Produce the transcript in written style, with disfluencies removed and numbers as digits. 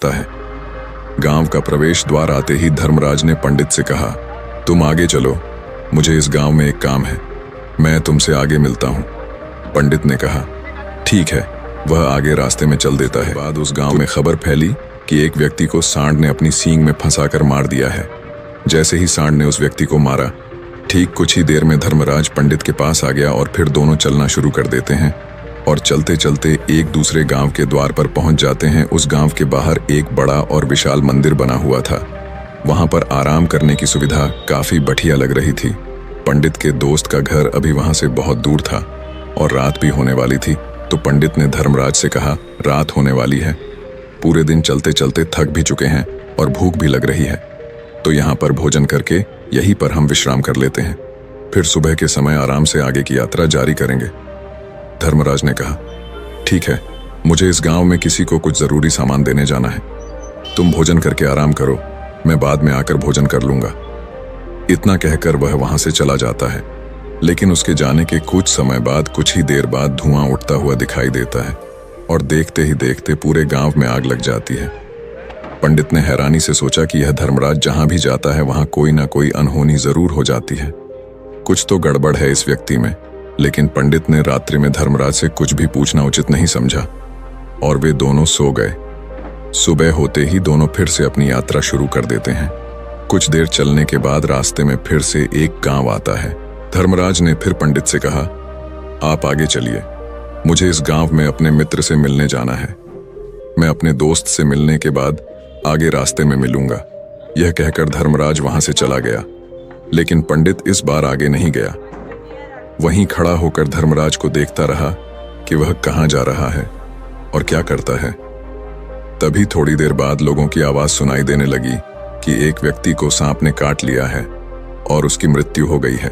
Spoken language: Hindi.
है। गांव का प्रवेश द्वार आते ही धर्मराज ने पंडित से कहा, तुम आगे चलो, मुझे इस गांव में एक काम है, मैं तुमसे आगे मिलता हूं। पंडित ने कहा, ठीक है। वह आगे रास्ते में चल देता है। बाद उस गांव में खबर फैली कि एक व्यक्ति को सांड ने अपनी सींग में फंसाकर मार दिया है। जैसे ही सांड ने उस व्यक्ति को मारा, ठीक कुछ ही देर में धर्मराज पंडित के पास आ गया और फिर दोनों चलना शुरू कर देते हैं और चलते चलते एक दूसरे गांव के द्वार पर पहुंच जाते हैं। उस गांव के बाहर एक बड़ा और विशाल मंदिर बना हुआ था। वहां पर आराम करने की सुविधा काफी बढ़िया लग रही थी। पंडित के दोस्त का घर अभी वहां से बहुत दूर था और रात भी होने वाली थी, तो पंडित ने धर्मराज से कहा, रात होने वाली है, पूरे दिन चलते चलते थक भी चुके हैं और भूख भी लग रही है, तो यहाँ पर भोजन करके यहीं पर हम विश्राम कर लेते हैं, फिर सुबह के समय आराम से आगे की यात्रा जारी करेंगे। धर्मराज ने कहा, ठीक है, मुझे इस गांव में किसी को कुछ जरूरी सामान देने जाना है, तुम भोजन करके आराम करो, मैं बाद में आकर भोजन कर लूंगा। इतना कहकर वह वहां से चला जाता है, लेकिन उसके जाने के कुछ समय बाद, कुछ ही देर बाद धुआं उठता हुआ दिखाई देता है और देखते ही देखते पूरे गांव में आग लग जाती है। पंडित ने हैरानी से सोचा कि यह धर्मराज जहां भी जाता है वहां कोई ना कोई अनहोनी जरूर हो जाती है, कुछ तो गड़बड़ है इस व्यक्ति में। लेकिन पंडित ने रात्रि में धर्मराज से कुछ भी पूछना उचित नहीं समझा और वे दोनों सो गए। सुबह होते ही दोनों फिर से अपनी यात्रा शुरू कर देते हैं। कुछ देर चलने के बाद रास्ते में फिर से एक गांव आता है। धर्मराज ने फिर पंडित से कहा, आप आगे चलिए, मुझे इस गांव में अपने मित्र से मिलने जाना है, मैं अपने दोस्त से मिलने के बाद आगे रास्ते में मिलूंगा। यह कहकर धर्मराज वहां से चला गया, लेकिन पंडित इस बार आगे नहीं गया। वहीं खड़ा होकर धर्मराज को देखता रहा कि वह कहां जा रहा है और क्या करता है। तभी थोड़ी देर बाद लोगों की आवाज सुनाई देने लगी कि एक व्यक्ति को सांप ने काट लिया है और उसकी मृत्यु हो गई है।